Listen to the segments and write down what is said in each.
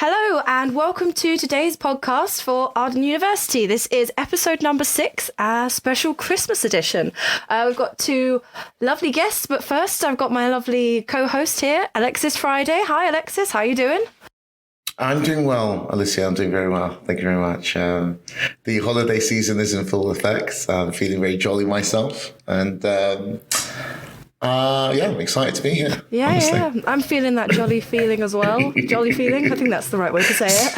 Hello and welcome to today's podcast for Arden University. This is episode number 6, our special Christmas edition. We've got two lovely guests, but first I've got my lovely co-host here, Alexis Friday. Hi Alexis, how are you doing? I'm doing well, Alicia. I'm doing very well. Thank you very much. The holiday season is in full effect. I'm feeling very jolly myself. And I'm excited to be here. Yeah. I'm feeling that jolly feeling as well. Jolly feeling. I think that's the right way to say it.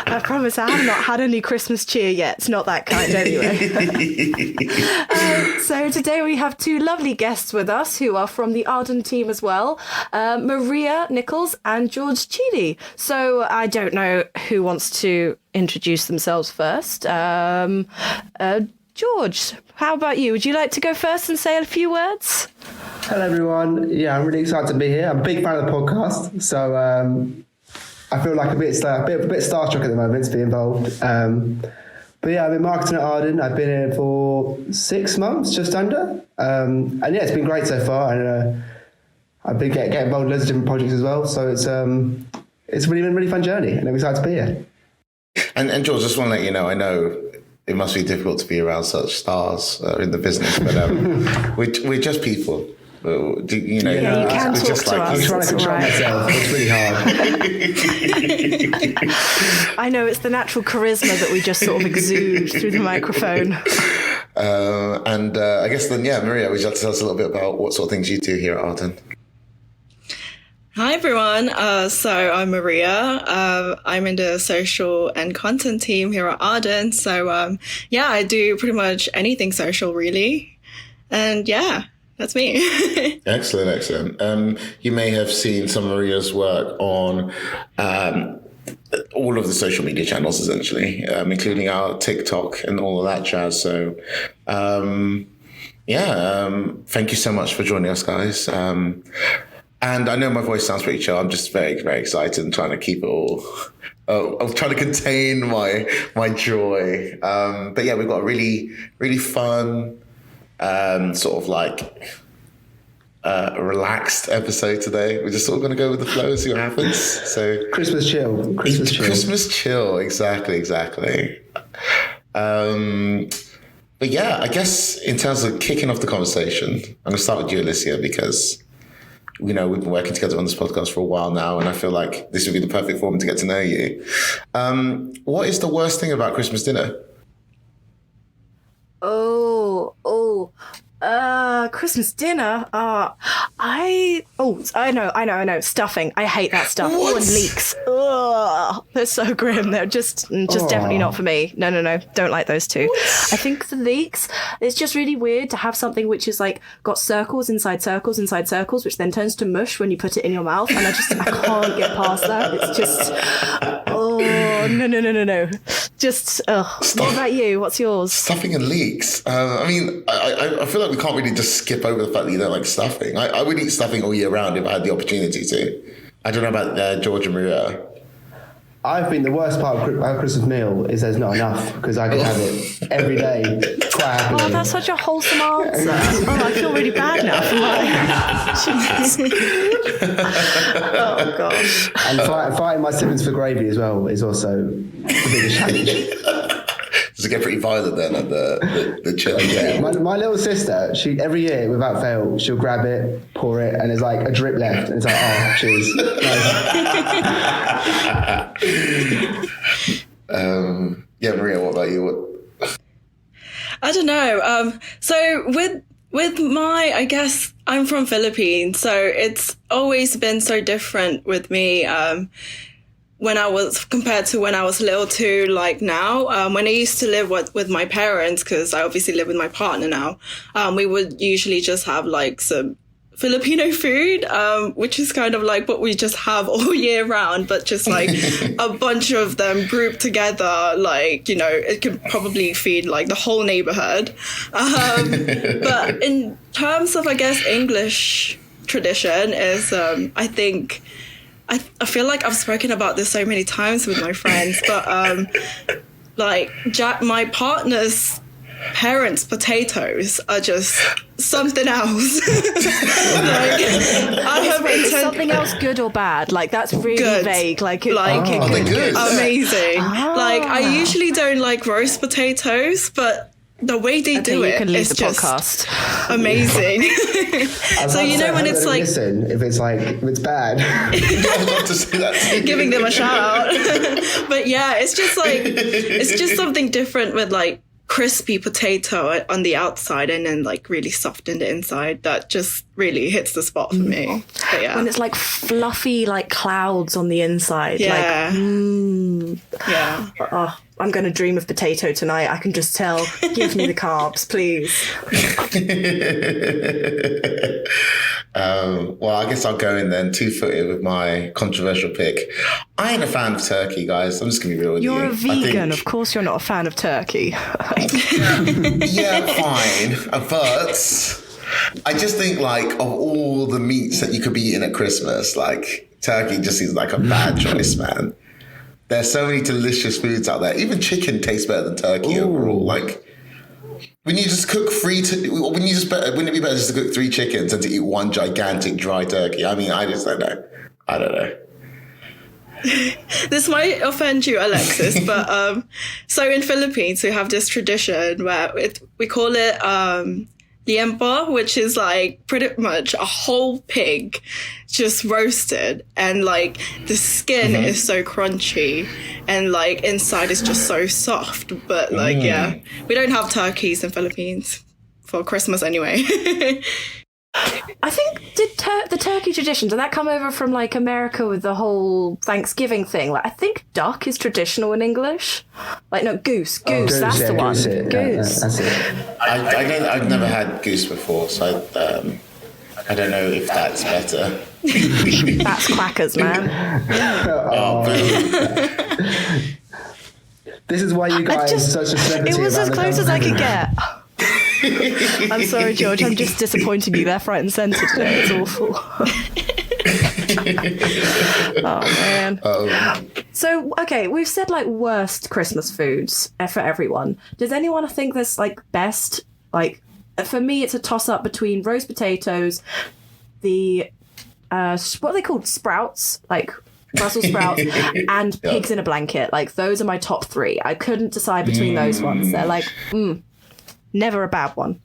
I promise I have not had any Christmas cheer yet. It's not that kind anyway. So today we have two lovely guests with us who are from the Arden team as well. Maria Nichols and George Chidi. So I don't know who wants to introduce themselves first. George, how about you? Would you like to go first and say a few words? Hello, everyone. Yeah, I'm really excited to be here. I'm a big fan of the podcast, so I feel like a bit starstruck at the moment to be involved. But yeah, I'm in marketing at Arden. I've been here for 6 months, just under. And yeah, it's been great so far. And I've been getting involved in loads of different projects as well. So it's really been a really fun journey, and I'm excited to be here. And George, just want to let you know, I know it must be difficult to be around such stars in the business, but we're just people. You can talk just to us. I'm trying to control myself. It's really hard. I know, it's the natural charisma that we just sort of exude through the microphone. I guess then, Maria, would you like to tell us a little bit about what sort of things you do here at Arden? Hi, everyone. So I'm Maria. I'm in the social and content team here at Arden. So, I do pretty much anything social, really. And that's me. Excellent. You may have seen some of Maria's work on all of the social media channels, essentially, including our TikTok and all of that jazz. So, thank you so much for joining us, guys. And I know my voice sounds pretty chill. I'm just very, very excited and trying to keep it all. I'm trying to contain my joy. But yeah, we've got a really, really fun, sort of like relaxed episode today. We're just sort of going to go with the flow and see what happens. So Christmas chill. Christmas chill. Exactly. But yeah, I guess in terms of kicking off the conversation, I'm going to start with you, Alicia, because we've been working together on this podcast for a while now, and I feel like this would be the perfect forum to get to know you. What is the worst thing about Christmas dinner? Christmas dinner. I know. Stuffing. I hate that stuff. What? And leeks. Ugh, they're so grim. They're just definitely not for me. No. Don't like those two. What? I think the leeks, it's just really weird to have something which is like got circles inside circles, which then turns to mush when you put it in your mouth. And I can't get past that. It's just, no. Just, what about you? What's yours? Stuffing and leeks. I feel like we can't really just skip over the fact that you don't like stuffing. I would eat stuffing all year round if I had the opportunity to. I don't know about George and Maria. I think the worst part of our Christmas meal is there's not enough, because I can have it every day quite happily. Oh, that's such a wholesome answer. I feel really bad now for oh, gosh. And fighting my siblings for gravy as well is also the biggest challenge. Does it get pretty violent then at the chill? Yeah. My little sister, she every year without fail, she'll grab it, pour it, and there's like a drip left, and it's like, oh, cheers. Maria, what about you? I don't know. So with my, I guess I'm from Philippines, so it's always been so different with me. When I was compared to when I was little to like now, when I used to live with my parents, because I obviously live with my partner now, we would usually just have like some Filipino food, which is kind of like what we just have all year round, but just like a bunch of them grouped together, like, it could probably feed like the whole neighborhood. But in terms of, I guess, English tradition is, I think, I feel like I've spoken about this so many times with my friends, but like my partner's parents' potatoes are just something else. Like, I have Is something else good or bad? Like, that's really Good. vague. Like, Like, Oh, they're good. amazing. Like, I usually don't like roast potatoes, but the way they do you it can leave is the just podcast. amazing. So you know when it's like listen, if it's bad. I'd love to see that too. giving them a shout out. But yeah, it's just something different with like crispy potato on the outside and then like really soft in the inside that just really hits the spot for me. But yeah. When it's like fluffy, like clouds on the inside. Yeah. Yeah. Like, oh, I'm going to dream of potato tonight. I can just tell. Give me the carbs, please. Well, I guess I'll go in then, two-footed with my controversial pick. I ain't a fan of turkey, guys. I'm just going to be real with you. You're a I vegan. think- Of course you're not a fan of turkey. Yeah, fine. But I just think, like, of all the meats that you could be eating at Christmas, like, turkey just seems like a bad choice, man. There's so many delicious foods out there. Even chicken tastes better than turkey overall. Like, when you just cook wouldn't it be better just to cook 3 chickens than to eat one gigantic dry turkey? I mean, I just don't know. I don't know. This might offend you, Alexis, but so in Philippines we have this tradition where we call it liempo, which is like pretty much a whole pig just roasted, and like the skin is so crunchy and like inside is just so soft. But like yeah, we don't have turkeys in Philippines for Christmas anyway. I think the turkey tradition, did that come over from like America with the whole Thanksgiving thing? Like, I think duck is traditional in English. Like, no, goose, Goose, that's yeah, the one. goose, yeah, Goose. that's it. I've never had goose before, so I don't know if that's better. That's quackers, man. Oh, boom. This is why you guys are such a celebrity. It was around as the close as I country. could get. I'm sorry, George. I'm just disappointing you left, right, and centre today. It's awful. Oh man. So okay, we've said like worst Christmas foods for everyone. Does anyone think there's like best? Like for me, it's a toss up between roast potatoes, the what are they called? Sprouts, like Brussels sprouts, and pigs in a blanket. Like those are my top 3. I couldn't decide between those ones. They're like, never a bad one.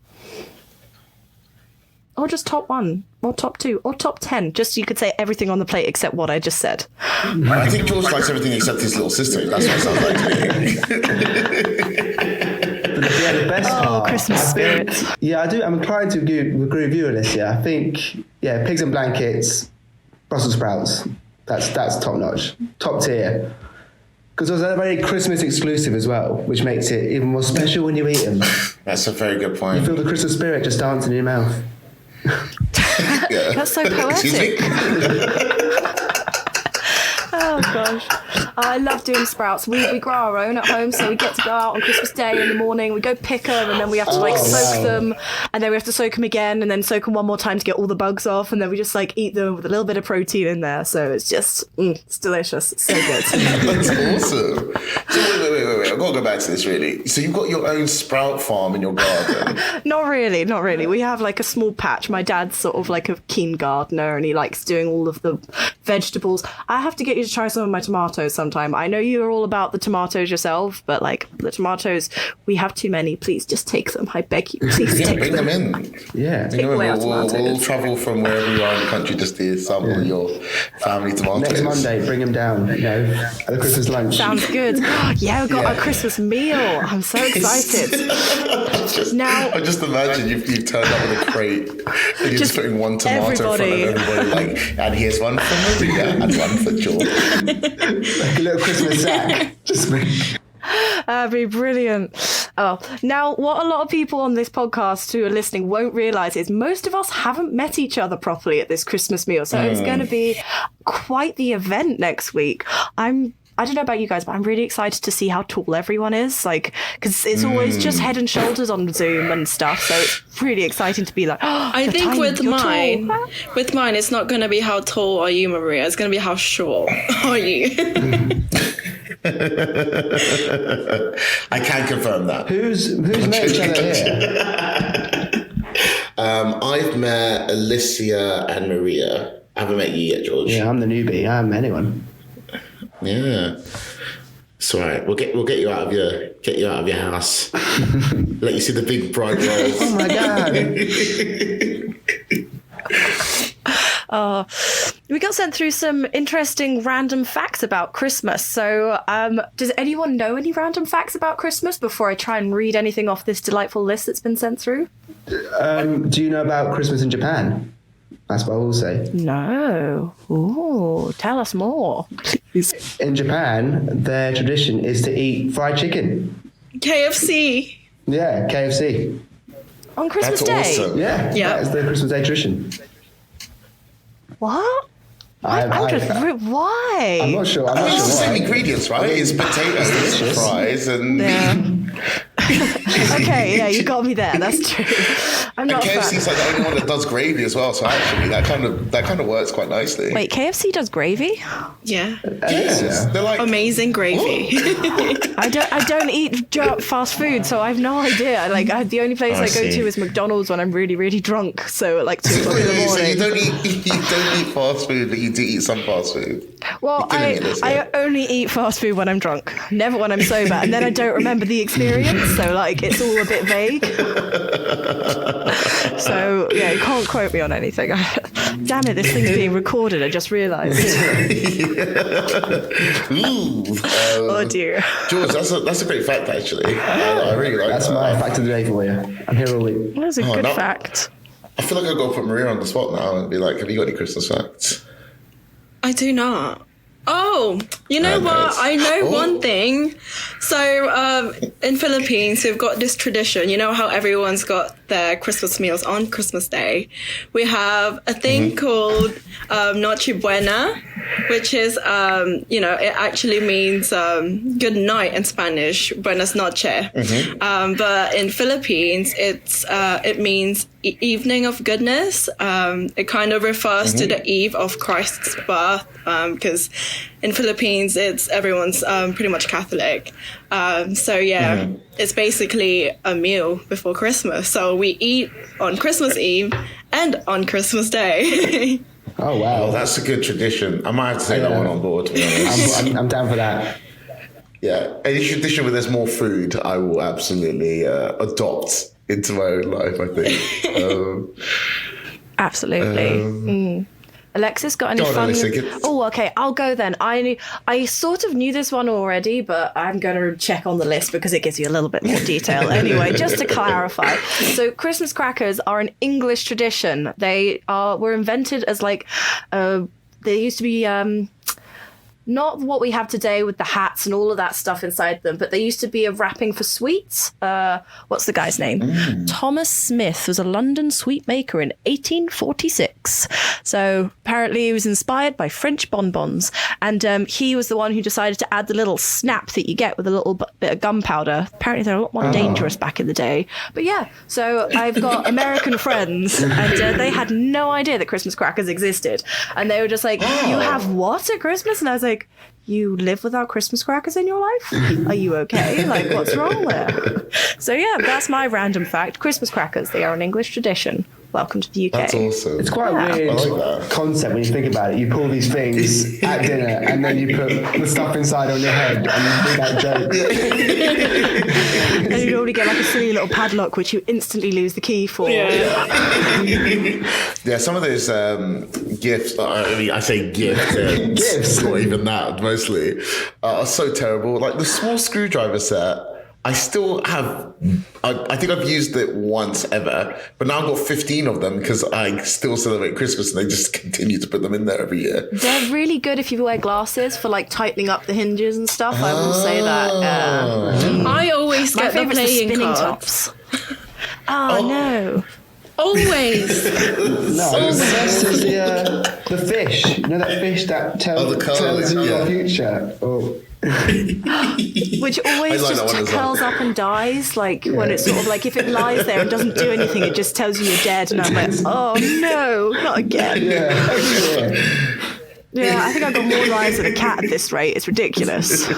Or just top 1, or top 2, or top 10. Just so you could say everything on the plate except what I just said. I think George likes everything except his little sister. That's what it sounds like to me. Yeah, the best part. Christmas spirit. Yeah, I do. I'm inclined to agree with you on this. Yeah, I think pigs and blankets, Brussels sprouts. That's top notch, top tier. Because they're very Christmas exclusive as well, which makes it even more special when you eat them. That's a very good point. You feel the Christmas spirit just dancing in your mouth. Yeah. That's so Excuse me? poetic. Oh gosh, I love doing sprouts. We grow our own at home, so we get to go out on Christmas Day in the morning. We go pick them, and then we have to soak them, and then we have to soak them again, and then soak them one more time to get all the bugs off, and then we just like eat them with a little bit of protein in there. So it's just it's delicious. It's so good. That's awesome. So wait. I've got to go back to this really. So you've got your own sprout farm in your garden. Not really. We have like a small patch. My dad's sort of like a keen gardener, and he likes doing all of the vegetables. I have to get you to try some of my tomatoes sometime. I know you're all about the tomatoes yourself, but like the tomatoes, we have too many. Please just take them. I beg you. Please take Bring them in. Yeah. Bring them away our in. We'll tomatoes. travel from wherever you are in the country just to sample your family tomatoes. Next Monday, bring them down. At the Christmas lunch. Sounds good. Yeah, we've got our Christmas meal. I'm so excited. I just imagine you've turned up with a crate and you're just putting one tomato in front of everybody, like, and here's one for Maria and one for George. Like a little Christmas sack. Just That'd be brilliant. Oh, now what a lot of people on this podcast who are listening won't realise is most of us haven't met each other properly at this Christmas meal. So it's going to be quite the event next week. I don't know about you guys, but I'm really excited to see how tall everyone is. Like, because it's always just head and shoulders on Zoom and stuff. So it's really exciting to be like, I think with mine, it's not going to be how tall are you, Maria. It's going to be how short are you. I can confirm that. Who's met each other here? I've met Alicia and Maria. I haven't met you yet, George. Yeah, I'm the newbie. I haven't met anyone. Yeah. It's all right. We'll get you out of your house. Let you see the big bright lights. Oh my god. We got sent through some interesting random facts about Christmas. So does anyone know any random facts about Christmas before I try and read anything off this delightful list that's been sent through? Do you know about Christmas in Japan? That's what I will say. No. Ooh, tell us more, please. In Japan, their tradition is to eat fried chicken. KFC. Yeah, KFC. On Christmas That's Day? awesome. Yeah, Yeah. that is the Christmas Day tradition. What? Why? I'm not sure. I'm not It's the sure same why. ingredients, right? It's potatoes, delicious. fries, and Yeah. Okay, yeah, you got me there. That's true. I'm not a KFC's fan. like the only one that does gravy as well. So actually, that kind of works quite nicely. Wait, KFC does gravy? Yeah. Yes, Yeah. they're like Amazing gravy. I don't eat fast food, so I have no idea. Like, the only place I I go see. to is McDonald's when I'm really, really drunk. So at like 2 o'clock in the So morning. you don't eat fast food, but you do eat some fast food. Well, You're killing it this I year. only eat fast food when I'm drunk, never when I'm sober, and then I don't remember the experience, so like it's all a bit vague. So yeah, you can't quote me on anything. Damn it, this thing's being recorded. I just realised. Ooh, Oh dear. George, that's a great fact actually. I really like That's that. my fact of the day for you. I'm here all week. That's a Oh, good no. fact. I feel like I'll go put Maria on the spot now and be like, "Have you got any Christmas facts?" I do not. Oh, you know Oh, what? nice. I know Oh. one thing. So, in Philippines, we've got this tradition. You know how everyone's got their Christmas meals on Christmas Day? We have a thing called Noche Buena, which is, it actually means good night in Spanish, Buenas noche. But in Philippines, it means evening of goodness. It kind of refers to the eve of Christ's birth, because in Philippines, everyone's pretty much Catholic. It's basically a meal before Christmas. So we eat on Christmas Eve and on Christmas Day. Oh Oh, wow. that's a good tradition. I might have to take that Yeah. one on board. To be honest. I'm down for that. Yeah, any tradition where there's more food, I will absolutely adopt into my own life. I think. Absolutely. Alexis, got any Go on, fun? Alyssa, get- Oh, okay, I'll go then. I sort of knew this one already, but I'm going to check on the list because it gives you a little bit more detail. Anyway, just to clarify, so Christmas crackers are an English tradition. They were invented as like they used to be. Not what we have today with the hats and all of that stuff inside them, but they used to be a wrapping for sweets. What's the guy's name? Thomas Smith was a London sweet maker in 1846. So apparently he was inspired by French bonbons. And he was the one who decided to add the little snap that you get with a little bit of gunpowder. Apparently they're a lot more dangerous back in the day. But yeah, so I've got American friends and they had no idea that Christmas crackers existed. And they were just like, you have what at Christmas? And I was like, you live without Christmas crackers in your life? Are you okay? Like, what's wrong there? So yeah, that's my random fact. Christmas crackers, they are an English tradition. Welcome to the UK. That's awesome. It's quite a weird I like that. concept when you think about it. You pull these things at dinner and then you put the stuff inside on your head and you do that joke. And you normally get like a silly little padlock, which you instantly lose the key for. Yeah, some of those gifts, I mean, I say gifts, Gifts. not even that, mostly, are so terrible. Like the small screwdriver set, I still have, I think I've used it once ever, but now I've got 15 of them because I still celebrate Christmas and they just continue to put them in there every year. They're really good if you wear glasses for like tightening up the hinges and stuff. I will say that. I always My get the favourite's the playing spinning cards. tops. Oh no. Always. No, the best is the fish. You know that fish that tells, the colours, tells you yeah. your future? Oh. Which always I like that one just as well. curls up and dies. Like when it's sort of like if it lies there and doesn't do anything, it just tells you you're dead. And I'm like, oh no, not again. Yeah, every year. Yeah, I think I've got more lines than a cat at this rate. It's ridiculous.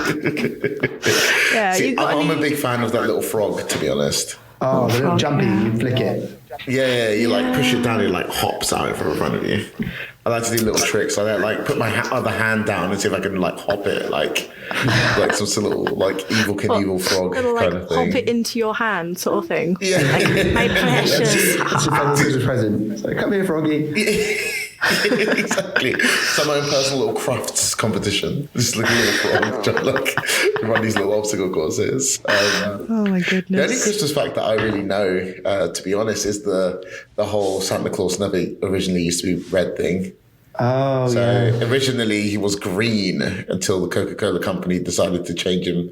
Yeah, See, you got I'm a any... big fan of that little frog, to be honest. Oh, the little frog, jumpy, yeah. you flick it. Yeah, you like push it down, it like hops out from in front of you. I like to do little tricks. I like put my other hand down and see if I can like hop it, like some sort of little like Evil Knievel frog Little, like, kind of thing. hop it into your hand sort of thing. Yeah. Like, my precious. It's your Christmas present. So come here, froggy. Exactly. It's like my own personal little crafts competition. Just like a little frog, trying to like run these little obstacle courses. Oh my The goodness. only Christmas fact that I really know, to be honest, is the whole Santa Claus never originally used to be red thing. Oh, So yeah. originally he was green until the Coca-Cola company decided to change him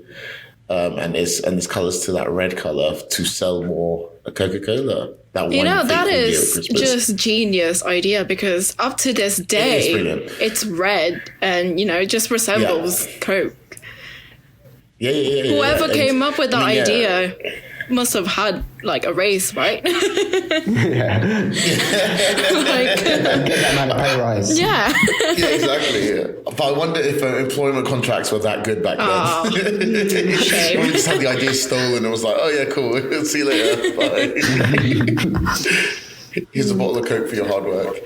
and his colours to that red colour to sell more Coca-Cola. That You one know, thing that from the year is at Christmas. just genius idea because up to this day, brilliant. it's red and, it just resembles Coke. Yeah. Whoever And, came up with that I mean, idea must have had like a raise, right? Yeah. Like, Get that man a pay rise. yeah. Yeah, exactly. Yeah. But I wonder if employment contracts were that good back then. Oh, shame. We just had the idea stolen and was like, oh yeah, cool. See you later. Bye. Here's a bottle of Coke for your hard work.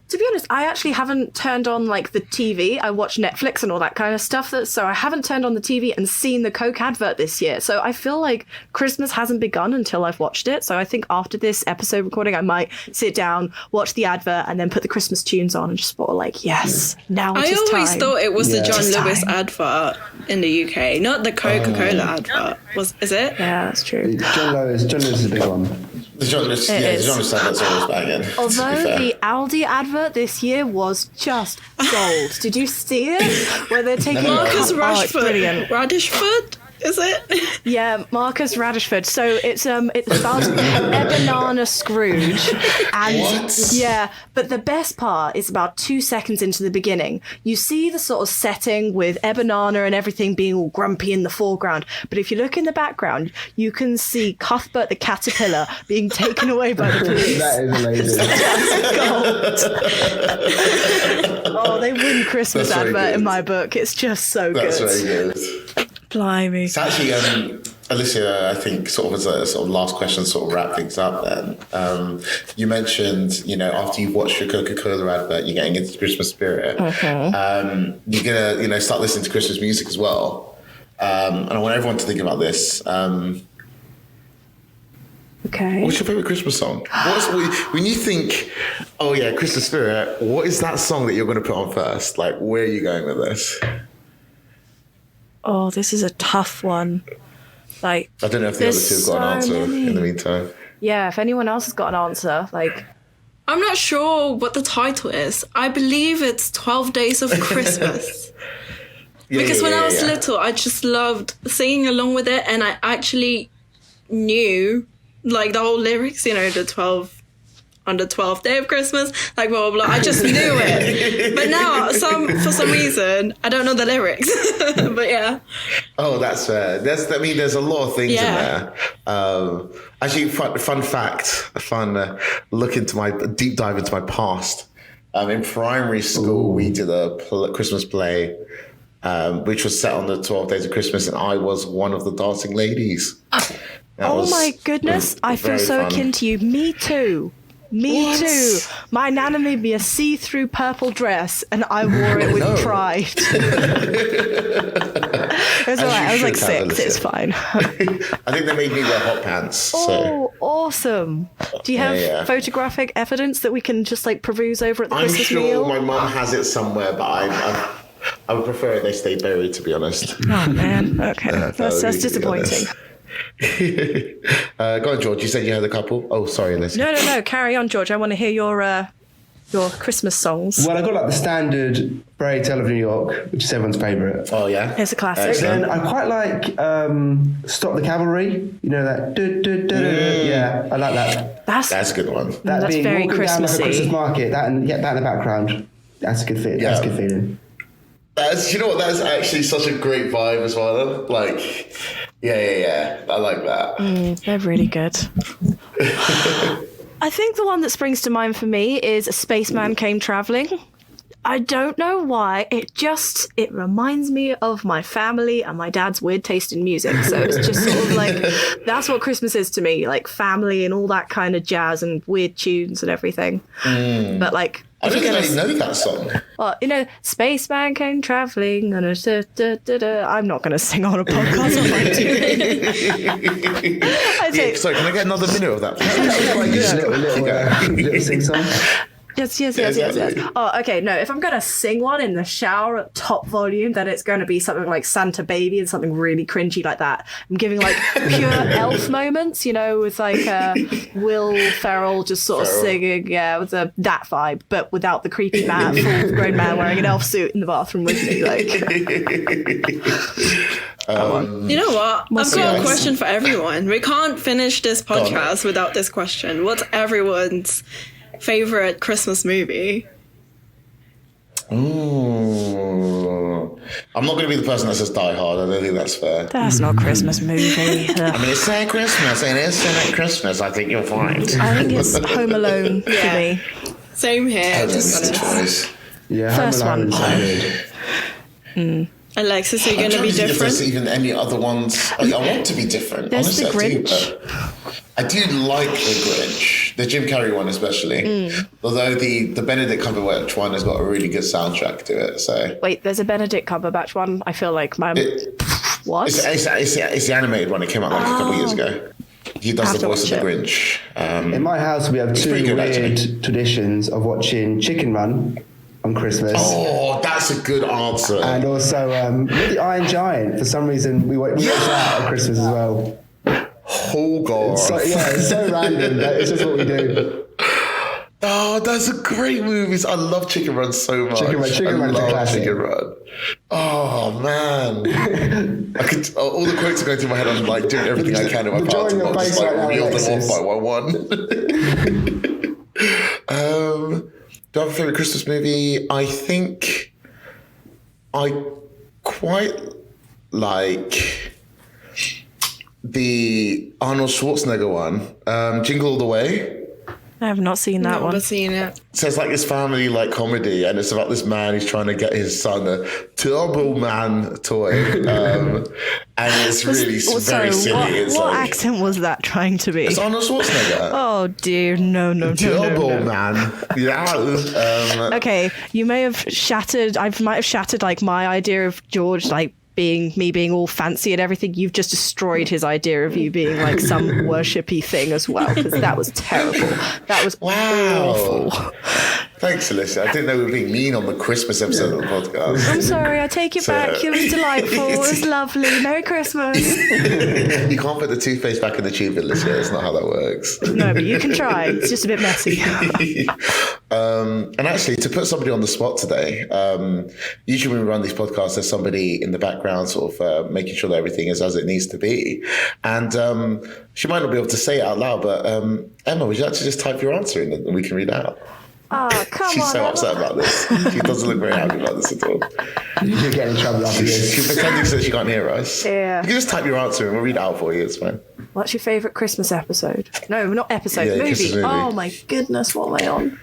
To be honest, I actually haven't turned on like the TV. I watch Netflix and all that kind of stuff. So I haven't turned on the TV and seen the Coke advert this year. So I feel like Christmas hasn't begun until I've watched it. So I think after this episode recording, I might sit down, watch the advert, and then put the Christmas tunes on and just sort of like, yes, now it I is always time. thought it was the Yeah. John It's Lewis time. advert in the UK, not the Coca-Cola advert. Is it? Yeah, that's true. John Lewis is a big one. The genre, is. the genre that's always banging. Although the Aldi advert this year was just gold. Did you see it? Where they're taking Marcus Oh, it's brilliant. Radishford, is it? Yeah, Marcus Radishford. So it's about Ebenezer Scrooge, and What? yeah. But the best part is about 2 seconds into the beginning. You see the sort of setting with Ebenezer and everything being all grumpy in the foreground. But if you look in the background, you can see Cuthbert the caterpillar being taken away by the police. That is amazing. Gold. Oh, they win Christmas That's very advert in good. my book. It's just so That's good. very good. Blimey. It's actually, Alicia, I think sort of as a sort of last question, sort of wrap things up then. You mentioned, after you've watched your Coca-Cola advert, you're getting into the Christmas spirit. You're going to, start listening to Christmas music as well. And I want everyone to think about this. Okay. What's your favourite Christmas song? When you think, oh yeah, Christmas spirit, what is that song that you're going to put on first? Like, where are you going with this? Oh, this is a tough one. Like, I don't know if the other two have got an There's so answer many. in the meantime. yeah, if anyone else has got an answer, like, I'm not sure what the title is. I believe it's 12 Days of Christmas. Because when I was little, I just loved singing along with it, and I actually knew like the whole lyrics, the 12 on the 12th day of Christmas, like blah blah blah. I just knew it. But now for some reason I don't know the lyrics. But yeah. Oh, that's fair. There's a lot of things Yeah. in there. Actually, fun fact, a fun look into my deep dive into my past. In primary school, we did a Christmas play, which was set on the 12 days of Christmas, and I was one of the dancing ladies. That oh was my goodness, I feel very so fun. akin to you. Me too. Me What? too. My nana made me a see-through purple dress, and I wore it with no. pride. It was alright. I was like should have, 6. It's Alicia. fine. I think they made me wear hot pants. So Oh, awesome. Do you have yeah. photographic evidence that we can just like peruse over at the I'm Christmas sure meal? my mum has it somewhere, but I would prefer if they stay buried, to be honest. Oh man. Okay. That's to be disappointing. honest. Go on, George. You said you had a couple. Oh, sorry, Alicia. No. Carry on, George. I want to hear your Christmas songs. Well, I got like the standard Fairy Tale of New York, which is everyone's favourite. Oh yeah, It's a classic. Excellent. Then I quite like Stop the Cavalry. You know that? Yeah, I like that. That's a good one. That That's being very walking down like a Christmassy. Christmas market. That in the background. That's a good feeling. That's a good feeling. You know what? That's actually such a great vibe as well. Like, yeah. I like that. They're really good. I think the one that springs to mind for me is A Spaceman Came Traveling. I don't know why. It reminds me of my family and my dad's weird taste in music. So it's just sort of like, that's what Christmas is to me, like family and all that kind of jazz and weird tunes and everything. But like, I don't think I know that song. well, Spaceman came traveling and I'm not going to sing on a podcast. Sorry, can I get another minute of that? Little sing song. Yes. Oh, okay. No, if I'm going to sing one in the shower at top volume, then it's going to be something like Santa Baby and something really cringy like that. I'm giving like pure elf moments, with like Will Ferrell just sort of singing, with that vibe, but without the creepy man, full grown man wearing an elf suit in the bathroom with me. Like, you know what? I've got a question for everyone. We can't finish this podcast without this question. What's everyone's favorite Christmas movie? Ooh. I'm not going to be the person that says Die Hard. I don't think that's fair. That's not a Christmas movie. I mean, it's saying Christmas, and it's saying Christmas. I think you're fine. I think it's Home Alone for me. Same here. That's the choice. Yeah, First Home one. Alone. Alexis, are you going to be If different? there's even any other ones, I want to be different. There's Honestly, the Grinch. I do like the Grinch, the Jim Carrey one especially. Although the Benedict Cumberbatch one has got a really good soundtrack to it. So Wait, there's a Benedict Cumberbatch one. I feel like what? it's the animated one. It came out like a couple of years ago. He does the voice of the Grinch. In my house, we have two pretty good, weird actually. traditions of watching Chicken Run on Christmas. Oh, that's a good answer. And also, with the Iron Giant, for some reason, we watch that at Christmas as well. Oh, God. So, it's so random, but it's just what we do. Oh, that's a great movie. I love Chicken Run so much. Chicken Run's a classic. Chicken Run. Oh, man. All the quotes are going through my head. I'm like doing everything I can in my power to not just like reel them off by one. Do I have a favourite Christmas movie? I think I quite like the Arnold Schwarzenegger one, Jingle All the Way. I have not seen that one. Never seen it. So it's like this family like comedy, and it's about this man who's trying to get his son a Turbo Man toy, and it's really very silly. What accent was that trying to be? It's Arnold Schwarzenegger. Oh dear, no. Turbo Man, yeah. Okay, you may have shattered. I might have shattered like my idea of George like being all fancy and everything. You've just destroyed his idea of you being like some worshipy thing as well, because that was terrible. That was awful. Thanks, Alicia. I didn't know we were being mean on the Christmas episode of the podcast. I'm sorry, I take it back. It was delightful. It was lovely. Merry Christmas. You can't put the toothpaste back in the tube, Alicia. That's not how that works. No, but you can try. It's just a bit messy. And actually, to put somebody on the spot today, usually when we run these podcasts, there's somebody in the background sort of making sure that everything is as it needs to be. And she might not be able to say it out loud, but Emma, would you like to just type your answer in and we can read it out? Oh, come on. She's so upset about this. She doesn't look very happy about this at all. You're getting in trouble after this. She's pretending so she can't hear us. Yeah. You can just type your answer and we'll read it out for you. It's fine. What's your favourite Christmas episode? No, not episode. Yeah, Christmas movie. Oh my goodness, what am I on?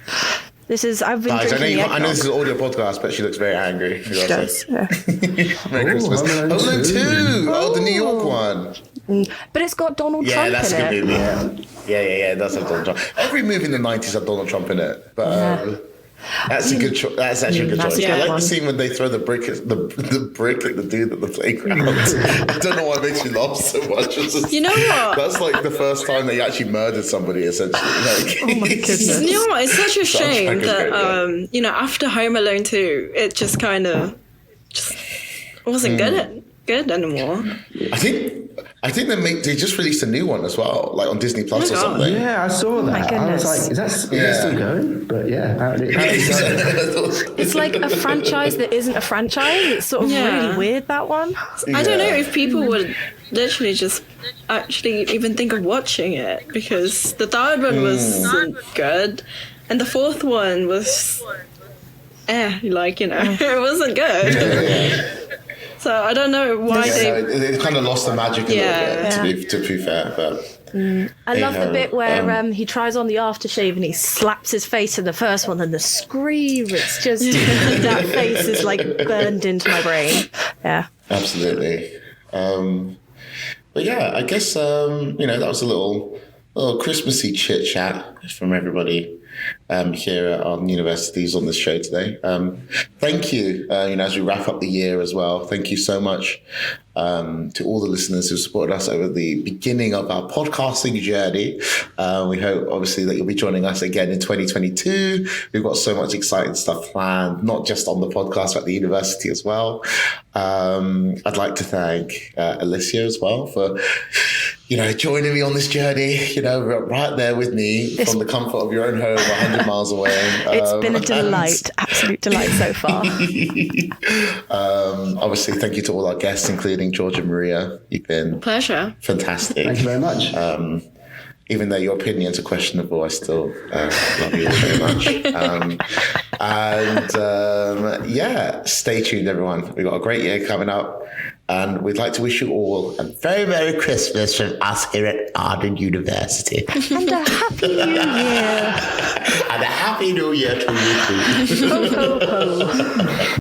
I've been Guys, drinking I know this is an audio podcast, but she looks very angry. She does. Yeah. Merry Christmas. Home Alone 2. 2. Oh, the New York one. But it's got Donald Yeah, Trump that's in a good it. movie. Yeah, it does have Donald Trump. Every movie in the 90s had Donald Trump in it. But that's a good choice. That's actually a good choice. I like the scene when they throw the brick at the brick at the dude at the playground. I don't know why it makes me laugh so much. It's just, You know what? That's like the first time they actually murdered somebody, essentially. Like, Oh my goodness. You know what? It's such a shame Soundtrack is that, great, after Home Alone 2, it just kind of just wasn't good anymore. I think they just released a new one as well, like on Disney Plus or God. something. Yeah, I saw that. I was goodness. like, is that still going? But yeah, apparently so. It's like a franchise that isn't a franchise. It's sort of really weird, that one. I don't know if people would literally just actually even think of watching it, because the third one wasn't good, and the fourth one was, it wasn't good. So I don't know why It kind of lost the magic a little bit, to be fair. But I love the bit where he tries on the aftershave and he slaps his face in the first one, and the scream, it's just, that face is like burned into my brain. Yeah. Absolutely. But yeah, I guess, that was a little Christmassy chit chat from everybody here at Arden University's on this show today. Thank you, as we wrap up the year as well. Thank you so much to all the listeners who supported us over the beginning of our podcasting journey. We hope, obviously, that you'll be joining us again in 2022. We've got so much exciting stuff planned, not just on the podcast, but at the university as well. I'd like to thank Alicia as well for joining me on this journey, right there with me from the comfort of your own home, 100 miles away. It's been a delight, absolute delight so far. Obviously, thank you to all our guests, including George and Maria. You've been pleasure. Fantastic. Thank you very much. Even though your opinions are questionable, I still love you all very much. Stay tuned, everyone. We've got a great year coming up. And we'd like to wish you all a very Merry Christmas from us here at Arden University. And a Happy New Year. And a Happy New Year to you too. Ho, ho, ho.